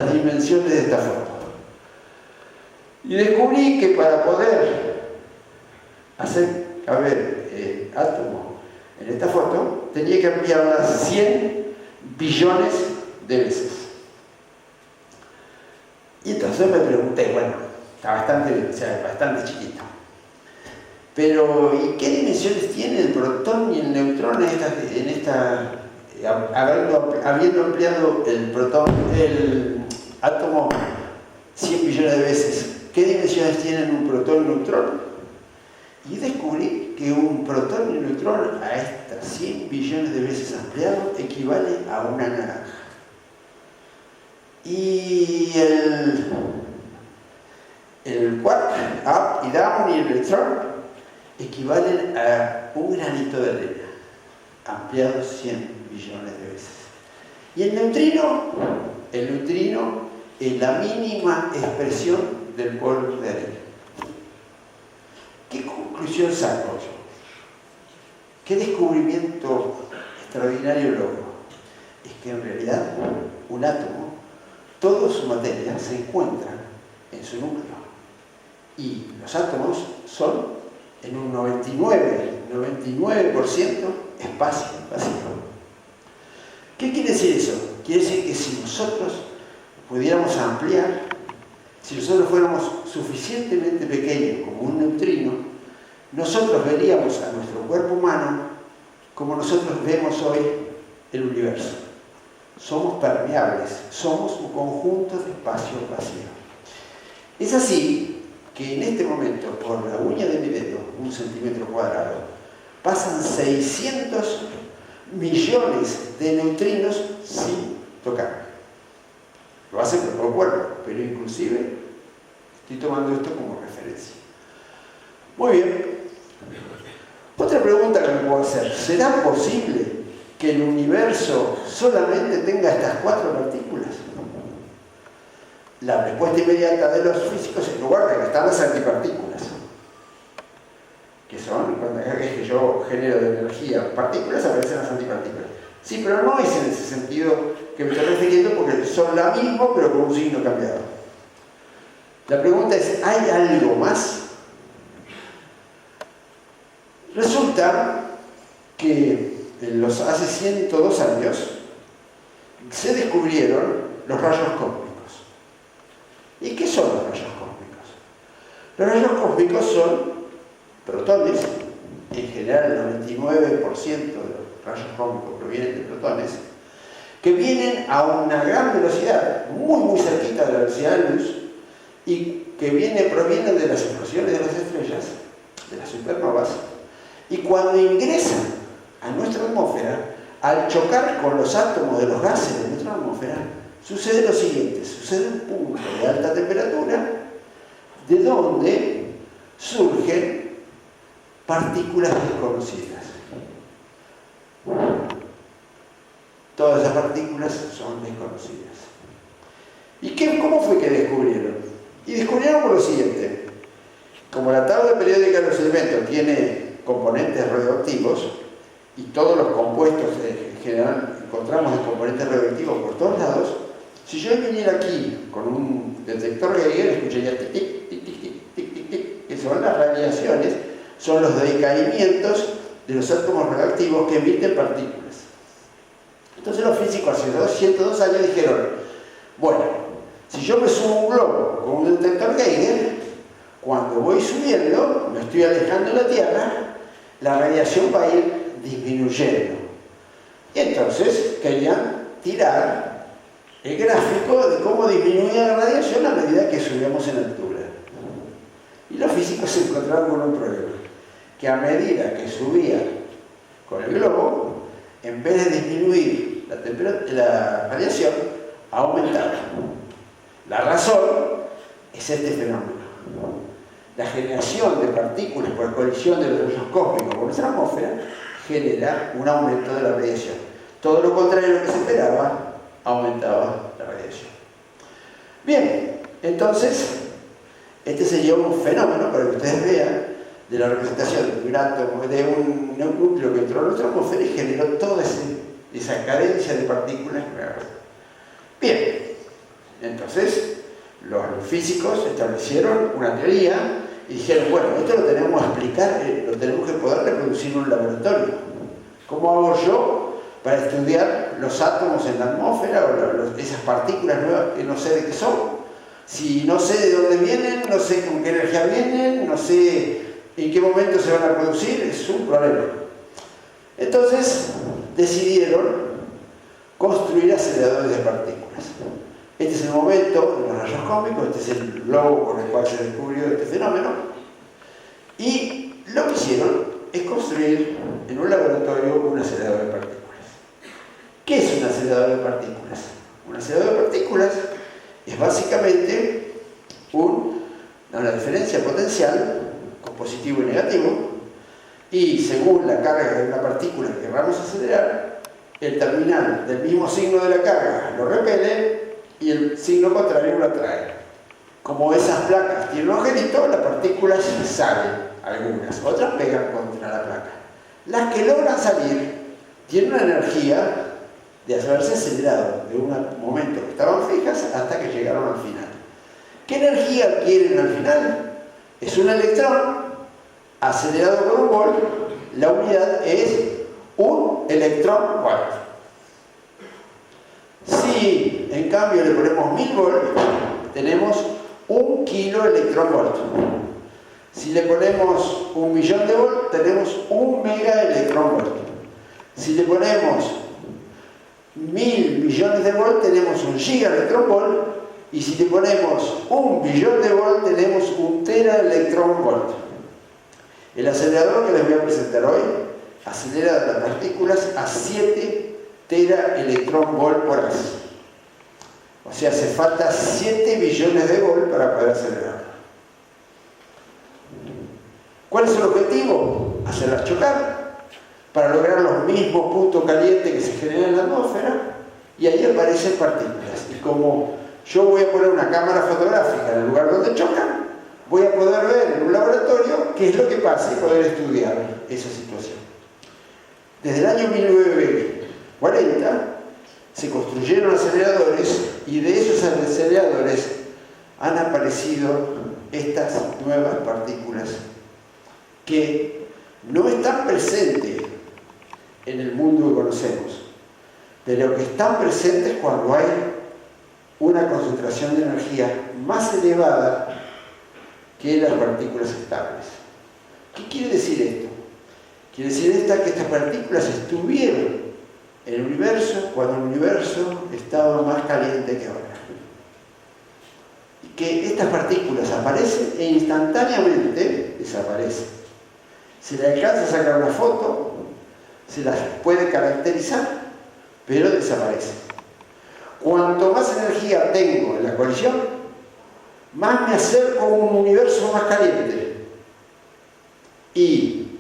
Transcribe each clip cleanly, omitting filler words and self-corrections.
las dimensiones de esta foto. Y descubrí que para poder hacer caber átomos en esta foto, tenía que ampliarlas 100 billones de veces. Y entonces me pregunté, bueno, está bastante chiquito. Pero, ¿y qué dimensiones tiene el protón y el neutrón habiendo ampliado el átomo 100 billones de veces? ¿Qué dimensiones tienen un protón y un neutrón? Y descubrí que un protón y un neutrón a estas 100 billones de veces ampliado equivale a una naranja. Y el quark, up y down y el electrón equivalen a un granito de arena, ampliado 100 billones de veces. Y el neutrino es la mínima expresión del polvo de arena. ¿Qué conclusión saco yo? ¿Qué descubrimiento extraordinario logro? Es que en realidad un átomo, toda su materia se encuentra en su núcleo. Y los átomos son en un 99% espacio vacío. ¿Qué quiere decir eso? Quiere decir que si nosotros pudiéramos ampliar, si nosotros fuéramos suficientemente pequeños como un neutrino, nosotros veríamos a nuestro cuerpo humano como nosotros vemos hoy el universo. Somos permeables, somos un conjunto de espacio vacío. Es así que en este momento, por la uña de mi dedo, 1 centímetro cuadrado, pasan 600 millones de neutrinos sin tocar. Lo hacen con todo el cuerpo, pero inclusive estoy tomando esto como referencia. Muy bien. Otra pregunta que me puedo hacer: ¿será posible que el universo solamente tenga estas 4 partículas? La respuesta inmediata de los físicos, en lugar de que están las antipartículas, que son, cuando es que yo genero de energía partículas, aparecen las antipartículas. Sí, pero no es en ese sentido que me estoy refiriendo, porque son la misma, pero con un signo cambiado. La pregunta es: ¿hay algo más? Resulta que hace 102 años se descubrieron los rayos cósmicos. ¿Y qué son los rayos cósmicos? Los rayos cósmicos son protones, en general el 99% de los rayos cósmicos provienen de protones, que vienen a una gran velocidad, muy cerquita de la velocidad de la luz, y que provienen de las explosiones de las estrellas, de las supernovas, y cuando ingresan a nuestra atmósfera, al chocar con los átomos de los gases de nuestra atmósfera, sucede lo siguiente: sucede un punto de alta temperatura de donde surgen partículas desconocidas. Todas esas partículas son desconocidas. ¿Y cómo fue que descubrieron? Y descubrieron por lo siguiente: como la tabla periódica de los elementos tiene componentes radioactivos, y todos los compuestos en general encontramos en componentes radioactivos por todos lados, si yo viniera aquí con un detector Geiger, escucharía tic, tic, tic, tic, tic, tic, tic, tic, que son las radiaciones, son los decaimientos de los átomos radioactivos que emiten partículas. Entonces los físicos hace 102 años dijeron: bueno, si yo me subo un globo con un detector Geiger, cuando voy subiendo, me estoy alejando de la Tierra, la radiación va a ir disminuyendo. Y entonces querían tirar el gráfico de cómo disminuía la radiación a medida que subíamos en altura. Y los físicos se encontraron con un problema: que a medida que subía con el globo, en vez de disminuir la radiación, aumentaba. La razón es este fenómeno: la generación de partículas por colisión de los rayos cósmicos con nuestra atmósfera genera un aumento de la radiación. Todo lo contrario de lo que se esperaba, aumentaba la radiación. Bien, entonces, este sería un fenómeno, para que ustedes vean, de la representación de un átomo, de un núcleo que entró en nuestra atmósfera y generó toda esa cadencia de partículas nuevas. Bien, Entonces, los físicos establecieron una teoría y dijeron, bueno, esto lo tenemos que explicar, lo tenemos que poder reproducir en un laboratorio. ¿Cómo hago yo para estudiar los átomos en la atmósfera o esas partículas nuevas que no sé de qué son? Si no sé de dónde vienen, no sé con qué energía vienen, no sé en qué momento se van a producir, es un problema. Entonces decidieron construir aceleradores de partículas. Este es el momento de los rayos cósmicos, este es el globo con el cual se descubrió este fenómeno. Y lo que hicieron es construir en un laboratorio un acelerador de partículas. ¿Qué es un acelerador de partículas? Un acelerador de partículas es básicamente una diferencia potencial con positivo y negativo, y según la carga de una partícula que queramos acelerar, el terminal del mismo signo de la carga lo repele y el signo contrario lo atrae. Como esas placas tienen un agujerito, las partículas salen, algunas, otras pegan contra la placa. Las que logran salir tienen una energía de haberse acelerado de un momento que estaban fijas hasta que llegaron al final. ¿Qué energía adquieren al final? Es un electrón acelerado por un volt. La unidad es un electrón volt. Si en cambio le ponemos 1000 volts, tenemos 1 kilo electrón volt. Si le ponemos 1.000.000 de volt, tenemos 1 mega electrón volt. Si le ponemos 1.000 millones de volt, tenemos 1 giga electrón volt. Y si le ponemos 1 billón de volt, tenemos 1 tera electrón volt. El acelerador que les voy a presentar hoy acelera las partículas a 7 tera electrón volt por hora. O sea, hace falta 7 billones de volt para poder acelerar. ¿Cuál es el objetivo? Hacerlas chocar para lograr los mismos puntos calientes que se generan en la atmósfera, y ahí aparecen partículas. Y como yo voy a poner una cámara fotográfica en el lugar donde chocan, voy a poder ver en un laboratorio qué es lo que pasa y poder estudiar esa situación. Desde el año 1940 se construyeron aceleradores, y de esos aceleradores han aparecido estas nuevas partículas que no están presentes en el mundo que conocemos, pero que están presentes cuando hay una concentración de energía más elevada que las partículas estables. ¿Qué quiere decir esto? Quiere decir que estas partículas estuvieron en el universo cuando el universo estaba más caliente que ahora. Y que estas partículas aparecen e instantáneamente desaparecen. Se le alcanza a sacar una foto, se las puede caracterizar, pero desaparecen. Cuanto más energía tengo en la colisión, más me acerco a un universo más caliente. Y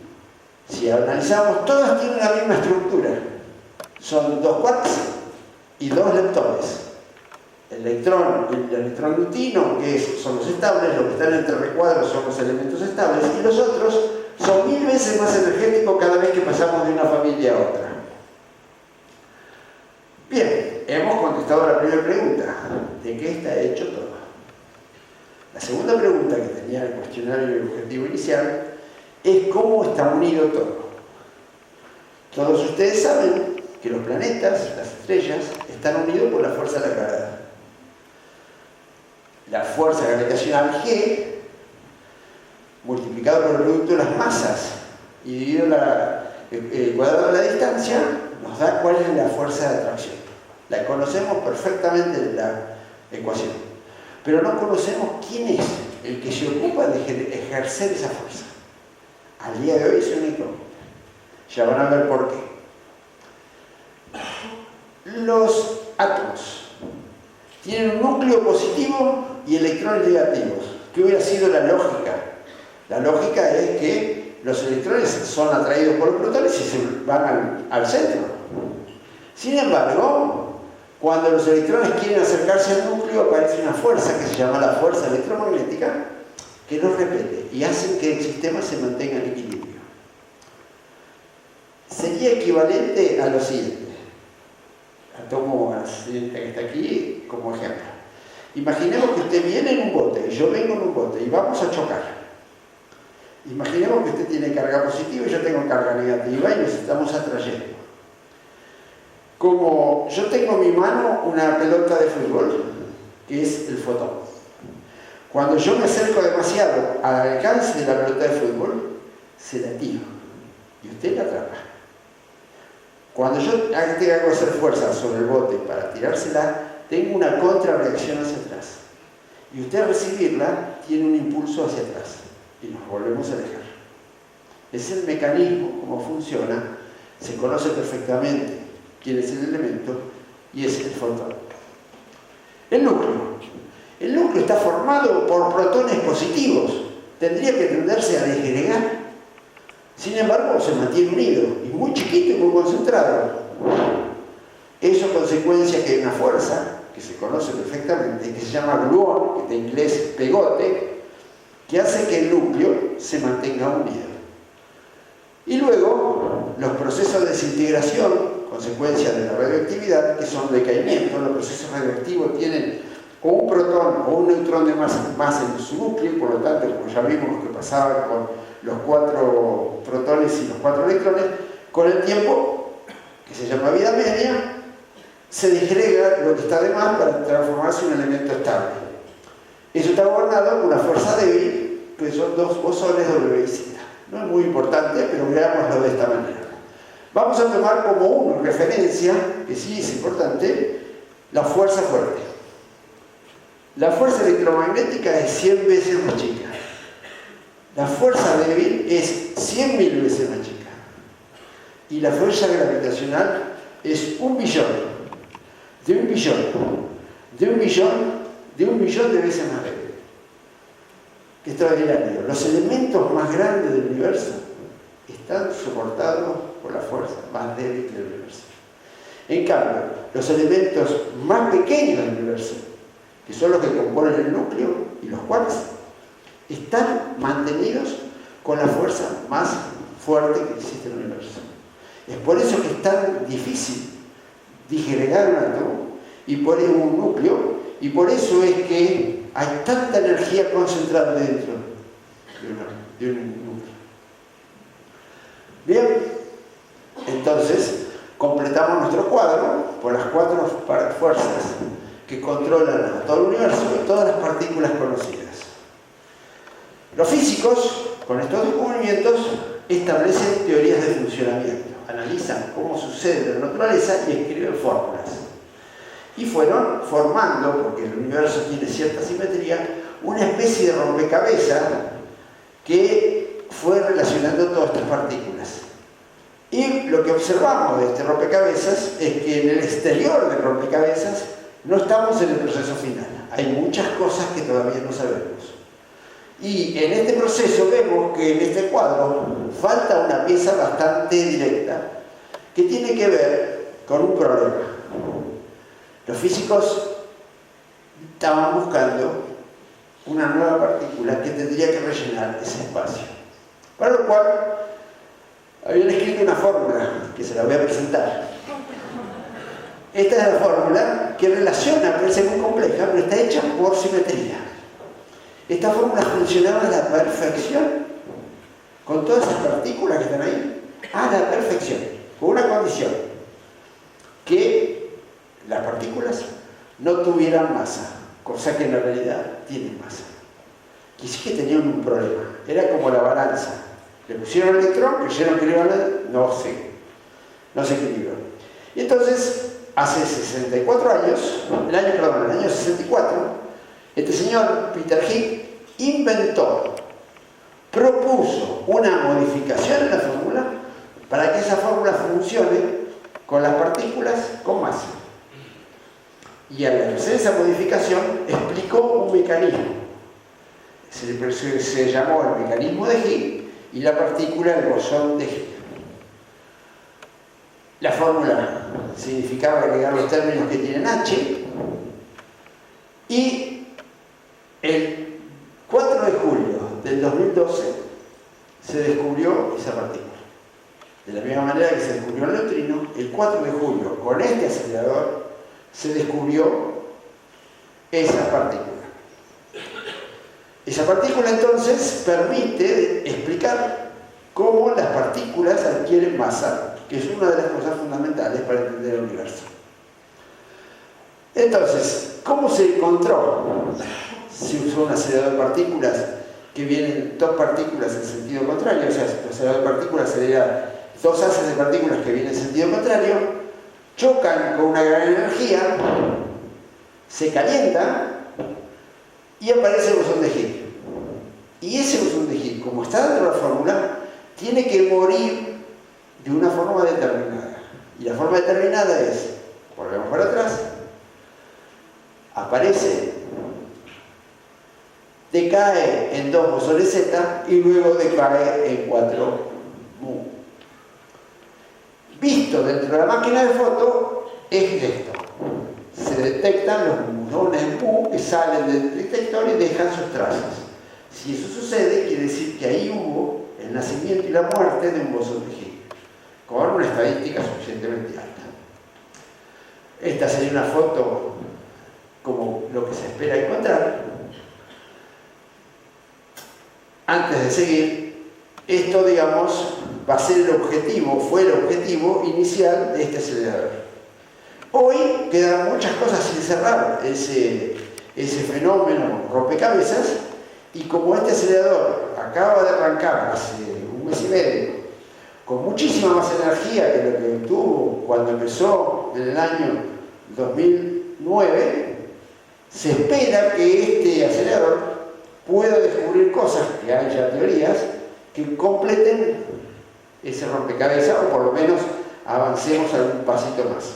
si analizamos, todas tienen la misma estructura. Son 2 quarks y 2 leptones. El electrón neutino, que son los estables, los que están entre recuadros son los elementos estables, y los otros son 1000 veces más energéticos cada vez que pasamos de una familia a otra. Bien, hemos contestado la primera pregunta: ¿de qué está hecho todo? La segunda pregunta que tenía el cuestionario y el objetivo inicial es cómo está unido todo. Todos ustedes saben que los planetas, las estrellas, están unidos por la fuerza de la gravedad. La fuerza gravitacional G, multiplicado por el producto de las masas y dividido el cuadrado de la distancia, nos da cuál es la fuerza de atracción. La conocemos perfectamente en la ecuación, pero no conocemos quién es el que se ocupa de ejercer esa fuerza. Al día de hoy es una incógnita. Ya van a ver por qué. Los átomos tienen un núcleo positivo y electrones negativos. ¿Qué hubiera sido la lógica? La lógica es que los electrones son atraídos por los protones y se van al centro. Sin embargo, cuando los electrones quieren acercarse al núcleo, aparece una fuerza que se llama la fuerza electromagnética, que los repele y hacen que el sistema se mantenga en equilibrio. Sería equivalente a lo siguiente. Tomo a la siguiente que está aquí como ejemplo. Imaginemos que usted viene en un bote y yo vengo en un bote y vamos a chocar. Imaginemos que usted tiene carga positiva y yo tengo carga negativa y nos estamos atrayendo. Como yo tengo en mi mano una pelota de fútbol, que es el fotón. Cuando yo me acerco demasiado al alcance de la pelota de fútbol, se la tiro y usted la atrapa. Cuando yo tenga que hacer fuerza sobre el bote para tirársela, tengo una contrarreacción hacia atrás. Y usted al recibirla tiene un impulso hacia atrás y nos volvemos a alejar. Es el mecanismo, cómo funciona, se conoce perfectamente quién es el elemento y es el fotón. El núcleo. El núcleo está formado por protones positivos. Tendría que tenderse a disgregar. Sin embargo, se mantiene unido y muy chiquito y muy concentrado. Eso es consecuencia que hay una fuerza que se conoce perfectamente, que se llama gluón, que de inglés pegote, que hace que el núcleo se mantenga unido. Y luego, los procesos de desintegración, consecuencia de la radioactividad, que son decaimiento. Los procesos radioactivos tienen o un protón o un neutrón de más en su núcleo, por lo tanto, como ya vimos lo que pasaba con los 4 protones y los 4 electrones, con el tiempo, que se llama vida media, se disgrega lo que está de más para transformarse en un elemento estable. Eso está gobernado por una fuerza débil, que son 2 bosones W y Z. No es muy importante, pero veámoslo de esta manera. Vamos a tomar como uno referencia, que sí es importante, la fuerza fuerte. La fuerza electromagnética es 100 veces más chica. La fuerza débil es 100.000 veces más chica. Y la fuerza gravitacional es 1 billón, de 1 billón, de 1 billón, de 1 billón de veces más débil. Qué extraordinario. Los elementos más grandes del universo están soportados por la fuerza más débil del universo. En cambio, los elementos más pequeños del universo, que son los que componen el núcleo y los quarks, están mantenidos con la fuerza más fuerte que existe en el universo. Es por eso que es tan difícil disgregar un átomo y por un núcleo, y por eso es que hay tanta energía concentrada dentro de un núcleo. Bien, entonces completamos nuestro cuadro por las 4 fuerzas que controlan a todo el universo y todas las partículas conocidas. Los físicos, con estos descubrimientos, establecen teorías de funcionamiento, analizan cómo sucede en la naturaleza y escriben fórmulas. Y fueron formando, porque el universo tiene cierta simetría, una especie de rompecabezas que fue relacionando todas estas partículas. Y lo que observamos de este rompecabezas es que en el exterior del rompecabezas no estamos en el proceso final. Hay muchas cosas que todavía no sabemos. Y en este proceso vemos que en este cuadro falta una pieza bastante directa que tiene que ver con un problema. Los físicos estaban buscando una nueva partícula que tendría que rellenar ese espacio. Para lo cual habían escrito una fórmula que se la voy a presentar. Esta es la fórmula que relaciona, parece muy compleja, pero está hecha por simetría. Esta fórmula funcionaba a la perfección con todas esas partículas que están ahí, a la perfección, con una condición: que las partículas no tuvieran masa, cosa que en la realidad tienen masa. Y sí que tenían un problema, era como la balanza. Le pusieron el electrón, creyeron que le iban a... no se equilibró. Y entonces, hace 64 años, el año 64, este señor Peter Higgs propuso una modificación en la fórmula para que esa fórmula funcione con las partículas con masa. Y al hacer esa modificación explicó un mecanismo. Se llamó el mecanismo de Higgs y la partícula el bosón de Higgs. La fórmula significaba agregar los términos que tienen H, y el 4 de julio del 2012 se descubrió esa partícula. De la misma manera que se descubrió el neutrino, el 4 de julio, con este acelerador, se descubrió esa partícula. Esa partícula entonces permite explicar cómo las partículas adquieren masa, que es una de las cosas fundamentales para entender el universo. Entonces, ¿cómo se encontró? Se usó un acelerador de partículas que vienen dos partículas en sentido contrario, o sea, el acelerador de partículas sería dos haces de partículas que vienen en sentido contrario, chocan con una gran energía, se calientan y aparece el bosón de Higgs. Y ese bosón de Higgs, como está dentro de la fórmula, tiene que morir de una forma determinada. Y la forma determinada es, volvemos para atrás, aparece, decae en 2 bosones Z y luego decae en 4 mu. Visto dentro de la máquina de foto es esto. Se detectan los bosones mu que salen del detector y dejan sus trazas. Si eso sucede, quiere decir que ahí hubo el nacimiento y la muerte de un bosón de Higgs, con una estadística suficientemente alta. Esta sería una foto como lo que se espera encontrar. Antes de seguir, esto, digamos, va a ser el objetivo, fue el objetivo inicial de este acelerador. Hoy quedan muchas cosas sin cerrar, ese fenómeno rompecabezas, y como este acelerador acaba de arrancar hace un mes y medio, con muchísima más energía que lo que tuvo cuando empezó en el año 2009, se espera que este acelerador pueda descubrir cosas, que hay ya teorías, que completen ese rompecabezas o por lo menos avancemos algún pasito más.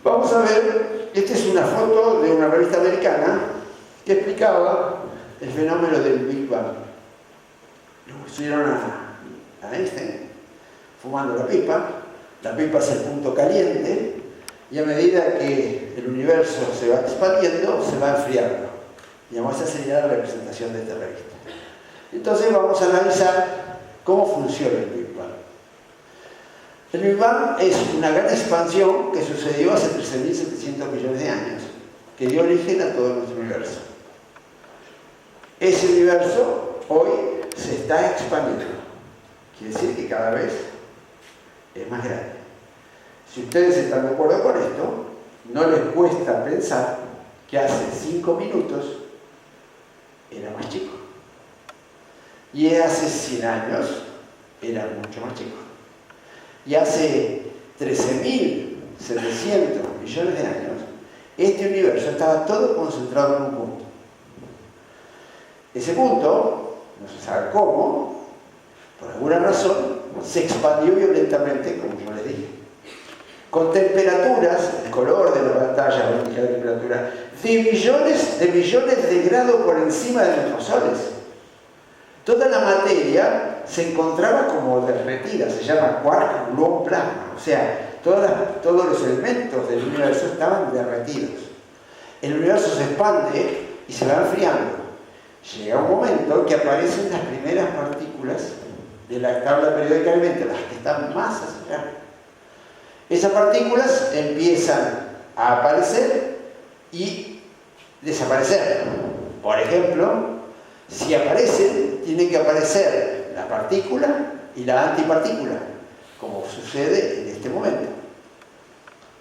Vamos a ver, esta es una foto de una revista americana que explicaba el fenómeno del Big Bang. Lo pusieron a Einstein fumando la pipa es el punto caliente, y a medida que el universo se va expandiendo, se va enfriando. Y esa sería la representación de esta revista. Entonces vamos a analizar cómo funciona el Big Bang. El Big Bang es una gran expansión que sucedió hace 13.700 millones de años, que dio origen a todo nuestro universo. Ese universo hoy se está expandiendo. Quiere decir que cada vez es más grande. Si ustedes están de acuerdo con esto, no les cuesta pensar que hace 5 minutos era más chico. Y hace 100 años era mucho más chico. Y hace 13.700 millones de años, este universo estaba todo concentrado en un punto. Ese punto, no se sabe cómo, por alguna razón, se expandió violentamente, como yo les dije, con temperaturas, el color de la pantalla, la indicador de temperatura, de millones de grados por encima de nuestros soles. Toda la materia se encontraba como derretida, se llama quark, gluón, plasma, o sea, todos los elementos del universo estaban derretidos. El universo se expande y se va enfriando. Llega un momento que aparecen las primeras partículas de la tabla periódica de elementos, las que están más aceleradas. Esas partículas empiezan a aparecer y desaparecer. Por ejemplo, si aparecen, tiene que aparecer la partícula y la antipartícula, como sucede en este momento.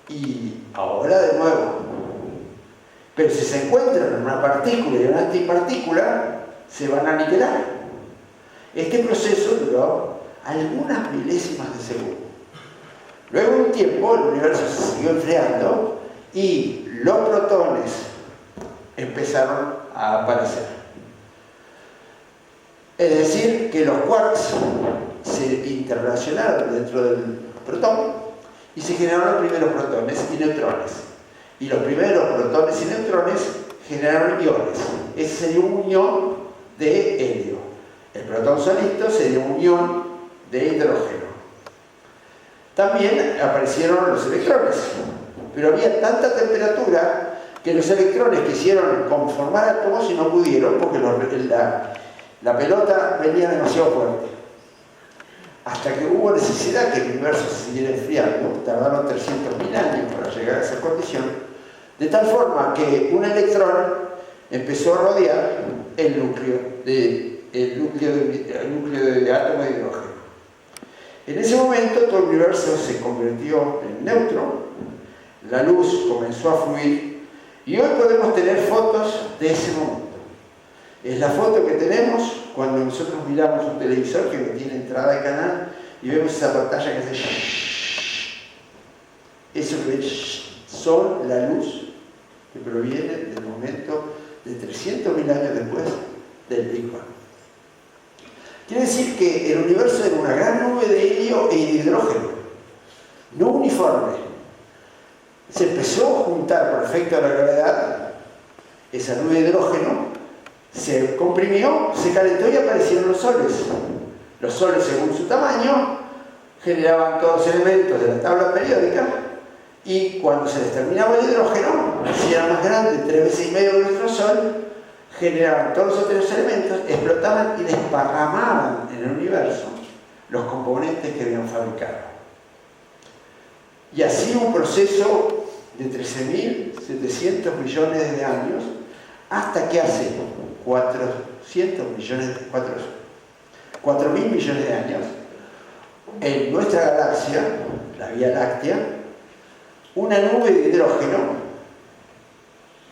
Y ahora de nuevo. Pero si se encuentran una partícula y una antipartícula, se van a aniquilar. Este proceso duró algunas milésimas de segundo. Luego de un tiempo, el universo se siguió enfriando y los protones empezaron a aparecer. Es decir, que los quarks se interrelacionaron dentro del protón y se generaron los primeros protones y neutrones. Y los primeros protones y neutrones generaron iones. Ese sería un ion de helio. El protón solito sería un ion de hidrógeno. También aparecieron los electrones, pero había tanta temperatura que los electrones quisieron conformar átomos y no pudieron porque la pelota venía demasiado fuerte. Hasta que hubo necesidad que el universo se siguiera enfriando, tardaron 300.000 años para llegar a esa condición, De tal forma que un electrón empezó a rodear el núcleo de átomo de hidrógeno. En ese momento todo el universo se convirtió en neutro, la luz comenzó a fluir y hoy podemos tener fotos de ese momento. Es la foto que tenemos cuando nosotros miramos un televisor que no tiene entrada de canal y vemos esa pantalla que hace shhh. Eso que ves son la luz que proviene del momento de 300.000 años después del Big Bang. Quiere decir que el universo era una gran nube de helio e hidrógeno, no uniforme. Se empezó a juntar por efecto de la gravedad, esa nube de hidrógeno se comprimió, se calentó y aparecieron los soles. Los soles, según su tamaño, generaban todos los elementos de la tabla periódica y cuando se les terminaba el hidrógeno, si era más grande, 3 veces y medio de nuestro Sol, generaban todos los otros elementos, explotaban y desparramaban en el universo los componentes que habían fabricado. Y así un proceso de 13.700 millones de años, hasta que hace 4.000 millones de años, en nuestra galaxia, la Vía Láctea, una nube de hidrógeno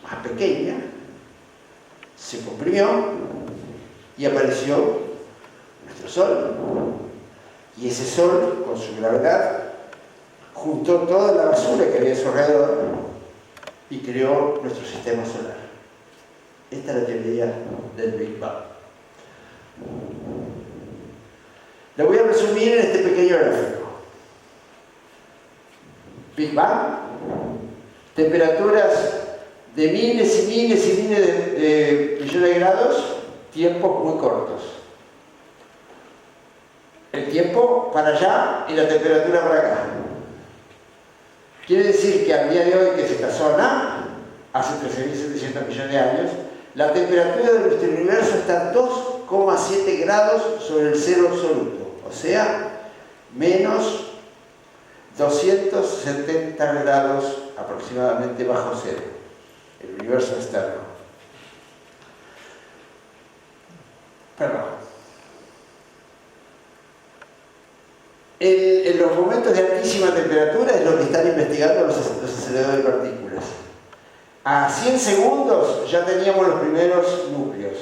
más pequeña se comprimió y apareció nuestro Sol. Y ese Sol, con su gravedad, juntó toda la basura que había a su alrededor y creó nuestro sistema solar. Esta es la teoría del Big Bang. La voy a resumir en este pequeño gráfico. Big Bang, temperaturas de miles y miles y miles de millones de grados, tiempos muy cortos. El tiempo para allá y la temperatura para acá. Quiere decir que al día de hoy, que es esta zona, hace 13.700 millones de años, la temperatura de nuestro universo está a 2,7 grados sobre el cero absoluto, o sea, menos 270 grados aproximadamente bajo cero, el universo externo. Perdón. En los momentos de altísima temperatura es lo que están investigando los aceleradores de partículas. A 100 segundos ya teníamos los primeros núcleos.